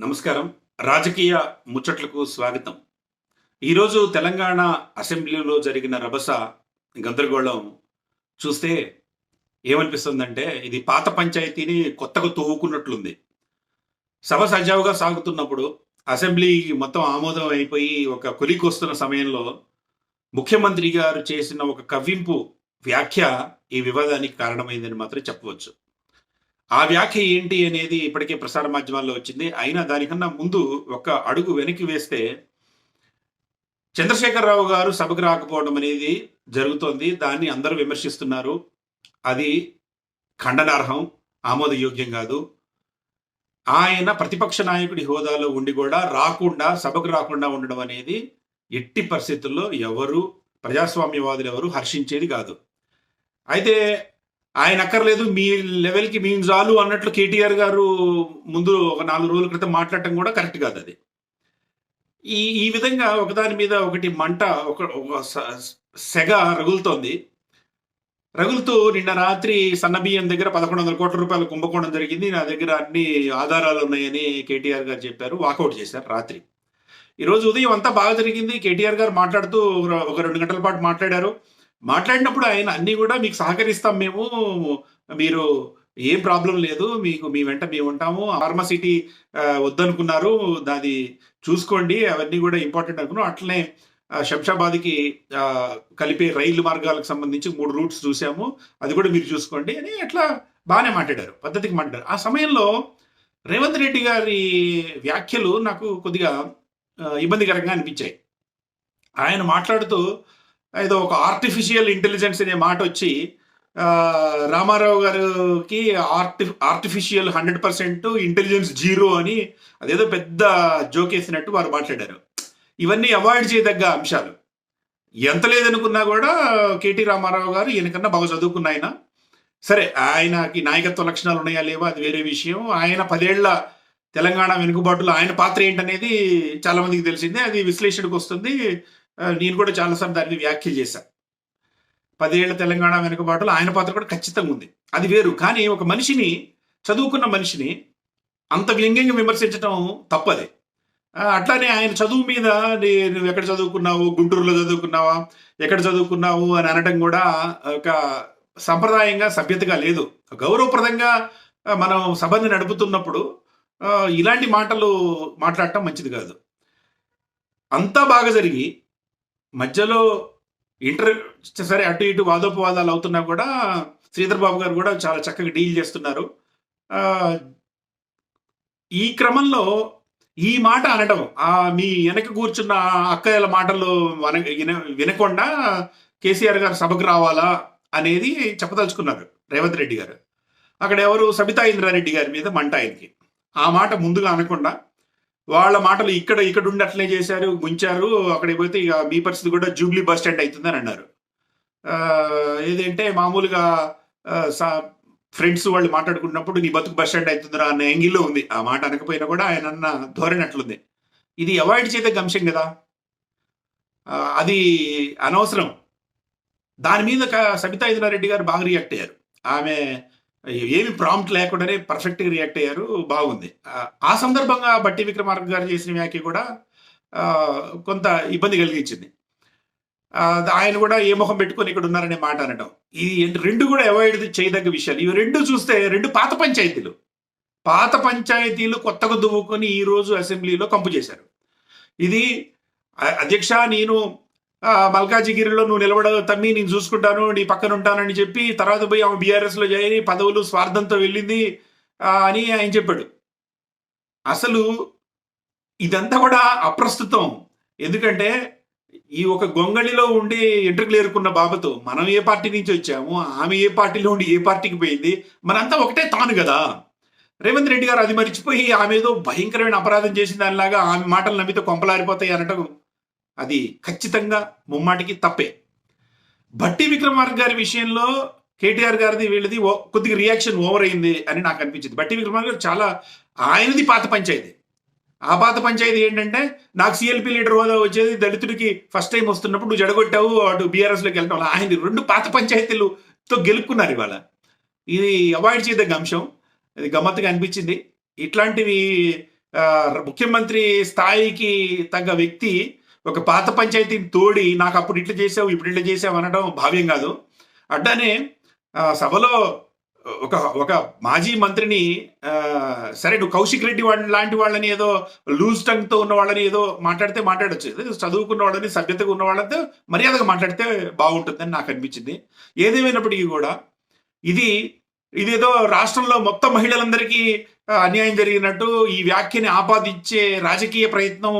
నమస్కారం. రాజకీయ ముచ్చట్లకు స్వాగతం. ఈరోజు తెలంగాణ అసెంబ్లీలో జరిగిన రభస, గందరగోళం చూస్తే ఏమనిపిస్తుందంటే, ఇది పాత పంచాయతీని కొత్తగా తవ్వుకున్నట్లుంది. సభ సజావుగా సాగుతున్నప్పుడు, అసెంబ్లీ మొత్తం ఆమోదం అయిపోయి ఒక కొలిక్కొస్తున్న సమయంలో, ముఖ్యమంత్రి గారు చేసిన ఒక కవ్వింపు వ్యాఖ్య ఈ వివాదానికి కారణమైందని మాత్రం చెప్పవచ్చు. ఆ వ్యాఖ్య ఏంటి అనేది ఇప్పటికే ప్రసార మాధ్యమాల్లో వచ్చింది. అయినా దానికన్నా ముందు ఒక అడుగు వెనక్కి వేస్తే, చంద్రశేఖరరావు గారు సభకు రాకపోవడం అనేది జరుగుతోంది. దాన్ని అందరూ విమర్శిస్తున్నారు. అది ఖండనార్హం, ఆమోదయోగ్యం గాదు. ఆయన ప్రతిపక్ష నాయకుడి హోదాలో ఉండి కూడా సభకు రాకుండా ఉండడం అనేది ఎట్టి పరిస్థితుల్లో ప్రజాస్వామ్యవాదులెవరు హర్షించేది కాదు. అయితే ఆయన అక్కర్లేదు, మీ లెవెల్‌కి మేము చాలు అన్నట్లు కేటీఆర్ గారు ముందు ఒక 4 రోజుల క్రితం మాట్లాడటం కూడా కరెక్ట్ కాదది. ఈ ఈ విధంగా ఒకదాని మీద ఒకటి మంట ఒక ఒక స సెగ రగులుతోంది. రగులుతూ నిన్న రాత్రి సన్నబియ్యం దగ్గర రూ. 1,100,00,00,000 కుంభకోణం జరిగింది. నా దగ్గర అన్ని ఆధారాలు ఉన్నాయని కేటీఆర్ గారు చెప్పారు. వాకౌట్ చేశారు రాత్రి. ఈరోజు ఉదయం అంతా బాగా జరిగింది. కేటీఆర్ గారు మాట్లాడుతూ ఒక 2 గంటల పాటు మాట్లాడారు. మాట్లాడినప్పుడు ఆయన అన్నీ గూడా మీకు సహకరిస్తాం మేము. మీరు ఏం ప్రాబ్లమ్ లేదు. మీ వెంట మేముంటాము. ఫార్మసిటీ వద్దనుకున్నారు. దాది చూసుకోండి. అవన్నీ గూడా ఇంపార్టెంట్ అనుకున్నాం. అట్లనే శంషాబాద్‌కి కలిపే రైలు మార్గాలకు సంబంధించి 3 రూట్స్ చూసాము. అది గూడా మీరు చూసుకోండి అని అట్లా బానే మాట్లాడారు. పద్ధతికి మాట్లాడారు. ఆ సమయంలో రేవంత్ రెడ్డి గారి వ్యాఖ్యలు నాకు కొద్దిగా ఇబ్బందికరంగా అనిపించాయి. ఆయన మాట్లాడుతూ ఏదో ఒక ఆర్టిఫిషియల్ ఇంటెలిజెన్స్ అనే మాటొచ్చి రామారావు గారికి ఆర్టిఫిషియల్ 100% ఇంటెలిజెన్స్ 0 అని అదేదో పెద్ద జోకేసినట్టు వారు మాట్లాడారు. ఇవన్నీ అవాయిడ్ చేయదగ్గ అంశాలు. ఎంత లేదనుకున్నా కూడా కేటీ రామారావు గారు ఈయనకన్నా బాగా చదువుకున్న ఆయన. సరే, ఆయనకి నాయకత్వ లక్షణాలు ఉన్నాయా లేవా అది వేరే విషయం. ఆయన 10 ఏళ్ల తెలంగాణ వెనుకబాటులో ఆయన పాత్ర ఏంటనేది చాలా మందికి తెలిసిందే. అది విశ్లేషణకు వస్తుంది. నేను కూడా చాలాసార్లు దాన్ని వ్యాఖ్యలు చేశాను. 10 ఏళ్ల తెలంగాణ వెనుకబాటులో ఆయన పాత్ర కూడా ఖచ్చితంగా ఉంది. అది వేరు. కానీ ఒక మనిషిని, చదువుకున్న మనిషిని అంత వ్యంగ్యంగా విమర్శించడం తప్పది. అట్లానే ఆయన చదువు మీద నువ్వు ఎక్కడ చదువుకున్నావు, గుంటూరులో చదువుకున్నావా, ఎక్కడ చదువుకున్నావు అని అనడం కూడా ఒక సంప్రదాయంగా, సభ్యతగా లేదు. గౌరవప్రదంగా మనం సభని నడుపుతున్నప్పుడు ఇలాంటి మాటలు మాట్లాడటం మంచిది కాదు. అంతా బాగా జరిగి మధ్యలో సరే అటు ఇటు వాదోపవాదాలు అవుతున్నా కూడా శ్రీధర్ బాబు గారు కూడా చాలా చక్కగా డీల్ చేస్తున్నారు. ఈ క్రమంలో ఈ మాట అనడం, మీ వెనక కూర్చున్న అక్కయ్యల మాటలు వినకుండా కేసీఆర్ గారు సభకు రావాలా అనేది చెప్పదలుచుకున్నారు రేవంత్ రెడ్డి గారు. అక్కడ ఎవరు సబితా ఇంద్రారెడ్డి గారి మీద మంట ఆయనకి. ఆ మాట ముందుగా అనకుండా వాళ్ళ మాటలు ఇక్కడ ఉండి అట్లే చేశారు, ముంచారు, అక్కడికి పోతే ఇక మీ పరిస్థితి కూడా జూబ్లీ బస్ స్టాండ్ అవుతుందని అన్నారు. ఏదంటే మామూలుగా ఫ్రెండ్స్ వాళ్ళు మాట్లాడుకున్నప్పుడు నీ బతుకు బస్ స్టాండ్ అవుతుందిరా అన్న యాంగిల్లో ఉంది. ఆ మాట అనకపోయినా కూడా ఆయన అన్న ధోరణి అట్లుంది. ఇది అవాయిడ్ చేసే అంశం కదా, అది అనవసరం. దాని మీద సబితా ఇంద్రారెడ్డి గారు బాగా రియాక్ట్ అయ్యారు. ఆమె ఏమి ప్రాంప్ట్ లేకుండానే పర్ఫెక్ట్గా రియాక్ట్ అయ్యారు. బాగుంది. ఆ సందర్భంగా బట్టి విక్రమార్క గారు చేసిన వ్యాఖ్య కూడా కొంత ఇబ్బంది కలిగించింది. ఆయన కూడా ఏ మొహం పెట్టుకొని ఇక్కడ ఉన్నారనే మాట అనడం, ఈ 2 కూడా అవాయిడ్ చేయదగ్గ విషయాలు. ఇవి 2 చూస్తే 2 పాత పంచాయతీలు కొత్తగా దువ్వుకొని ఈ రోజు అసెంబ్లీలో కంపు చేశారు. ఇది అధ్యక్ష, నేను మల్కాజిగిరిలో నువ్వు తమ్మి నేను చూసుకుంటాను, నీ పక్కన ఉంటానని చెప్పి తర్వాత పోయి ఆమె బీఆర్ఎస్లో చేరి పదవులు స్వార్థంతో వెళ్ళింది అని ఆయన చెప్పాడు. అసలు ఇదంతా కూడా అప్రస్తుతం. ఎందుకంటే ఈ ఒక గొంగళిలో ఉండి ఎంట్రుకలు ఏరుకున్న బాబతో మనం ఏ పార్టీ నుంచి వచ్చాము, ఆమె ఏ పార్టీలో ఉండి ఏ పార్టీకి పోయింది, మనంతా ఒకటే తాను కదా. రేవంత్ రెడ్డి గారు అది మర్చిపోయి ఆమె ఏదో భయంకరమైన అపరాధం చేసిన దానిలాగా ఆమె మాటలు నమ్మితే కొంపలారిపోతాయి అనటం అది ఖచ్చితంగా ముమ్మాటికి తప్పే. భట్టి విక్రమార్క గారి విషయంలో కేటీఆర్ గారిది వీళ్ళది కొద్దిగా రియాక్షన్ ఓవర్ అయింది అని నాకు అనిపించింది. భట్టి విక్రమార్క గారు చాలా ఆయనది పాత పంచాయతీ. ఆ పాత పంచాయతీ ఏంటంటే, నాకు సిఎల్పి లీడర్ హోదా వచ్చేది దళితుడికి ఫస్ట్ టైం వస్తున్నప్పుడు నువ్వు జడగొట్టావు, అటు బీఆర్ఎస్లోకి వెళ్ళటం. ఆయన 2 పాత పంచాయతీలతో గెలుపుకున్నారు ఇవాళ. ఇది అవాయిడ్ చేయదగ్గ అంశం. ఇది గమ్మత్తుగా అనిపించింది. ఇట్లాంటివి ముఖ్యమంత్రి స్థాయికి తగ్గ వ్యక్తి ఒక పాత పంచాయతీని తోడి నాకు అప్పుడు ఇట్లా చేసావు ఇప్పుడు ఇట్లా చేసావు అనడం భావ్యం కాదు. అట్లానే సభలో ఒక ఒక మాజీ మంత్రిని సరే నువ్వు కౌశిక్ రెడ్డి లాంటి వాళ్ళని ఏదో లూజ్ టంగ్తో ఉన్న వాళ్ళని ఏదో మాట్లాడితే మాట్లాడచ్చు, చదువుకున్న వాళ్ళని సభ్యతగా ఉన్న వాళ్ళతో మర్యాదగా మాట్లాడితే బాగుంటుందని నాకు అనిపించింది. ఏదేమైనప్పటికీ కూడా ఇదేదో రాష్ట్రంలో మొత్తం మహిళలందరికీ అన్యాయం జరిగినట్టు ఈ వ్యాఖ్యని ఆపాదించే రాజకీయ ప్రయత్నం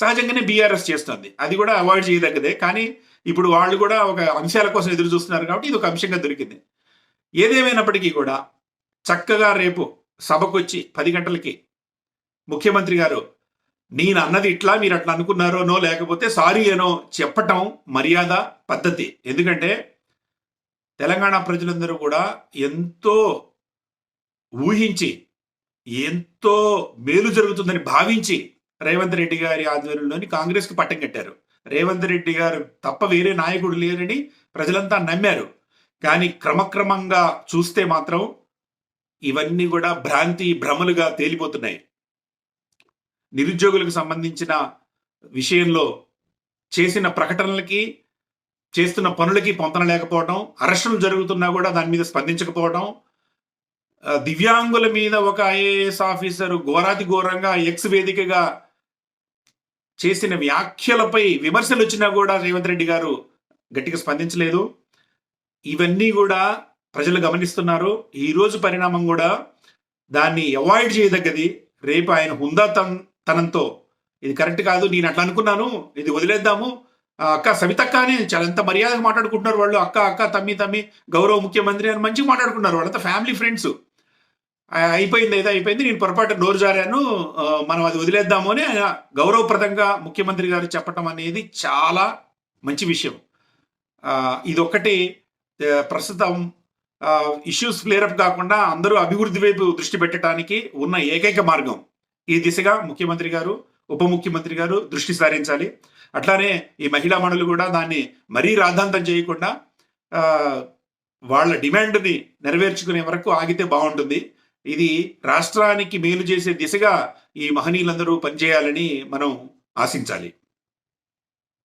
సహజంగానే బీఆర్ఎస్ చేస్తుంది. అది కూడా అవాయిడ్ చేయదగ్గదే. కానీ ఇప్పుడు వాళ్ళు కూడా ఒక అంశాల కోసం ఎదురు చూస్తున్నారు కాబట్టి ఇది ఒక అంశంగా దొరికింది. ఏదేమైనప్పటికీ కూడా చక్కగా రేపు సభకొచ్చి 10 గంటలకి ముఖ్యమంత్రి గారు నేను అన్నది ఇట్లా మీరు అట్లా అనుకున్నారోనో లేకపోతే సారీ అనో చెప్పటం మర్యాద పద్ధతి. ఎందుకంటే తెలంగాణ ప్రజలందరూ కూడా ఎంతో ఊహించి ఎంతో మేలు జరుగుతుందని భావించి రేవంత్ రెడ్డి గారి ఆధ్వర్యంలోని కాంగ్రెస్కి పట్టం కట్టారు. రేవంత్ రెడ్డి గారు తప్ప వేరే నాయకుడు లేరని ప్రజలంతా నమ్మారు. కానీ క్రమక్రమంగా చూస్తే మాత్రం ఇవన్నీ కూడా భ్రమలుగా తేలిపోతున్నాయి. నిరుద్యోగులకు సంబంధించిన విషయంలో చేసిన ప్రకటనలకి చేస్తున్న పనులకి పొంతన లేకపోవడం, అరెస్టులు జరుగుతున్నా కూడా దాని మీద స్పందించకపోవడం, దివ్యాంగుల మీద ఒక ఐఏఎస్ ఆఫీసర్ ఘోరాతి ఘోరంగా ఎక్స్ వేదికగా చేసిన వ్యాఖ్యలపై విమర్శలు వచ్చినా కూడా రేవంత్ రెడ్డి గారు గట్టిగా స్పందించలేదు. ఇవన్నీ కూడా ప్రజలు గమనిస్తున్నారు. ఈరోజు పరిణామం కూడా దాన్ని అవాయిడ్ చేయదగ్గది. రేపు ఆయన హుందాతనంతో ఇది కరెక్ట్ కాదు, నేను అట్లా అనుకున్నాను, ఇది వదిలేద్దాము, అక్క సవితక్క అని చాలా ఎంత మర్యాదగా మాట్లాడుకుంటున్నారు వాళ్ళు, అక్క అక్క తమ్మి గౌరవ ముఖ్యమంత్రి అని మంచిగా మాట్లాడుకున్నారు. వాళ్ళంతా ఫ్యామిలీ ఫ్రెండ్స్. అయిపోయింది ఏదో అయిపోయింది, నేను పొరపాటు నోరు జారాను, మనం అది వదిలేద్దాము అని ఆయన గౌరవప్రదంగా ముఖ్యమంత్రి గారు చెప్పటం అనేది చాలా మంచి విషయం. ఇదొక్కటి ప్రస్తుతం ఇష్యూస్ ఫ్లేరప్ కాకుండా అందరూ అభివృద్ధి వైపు దృష్టి పెట్టడానికి ఉన్న ఏకైక మార్గం. ఈ దిశగా ముఖ్యమంత్రి గారు ఉప ముఖ్యమంత్రి గారు దృష్టి సారించాలి. అట్లానే ఈ మహిళా మణులు కూడా దాన్ని మరీ రాద్ధాంతం చేయకుండా వాళ్ళ డిమాండ్ని నెరవేర్చుకునే వరకు ఆగితే బాగుంటుంది. ఇది రాష్ట్రానికి మేలు చేసే దిశగా ఈ మహనీయులందరూ పనిచేయాలని మనం ఆశించాలి.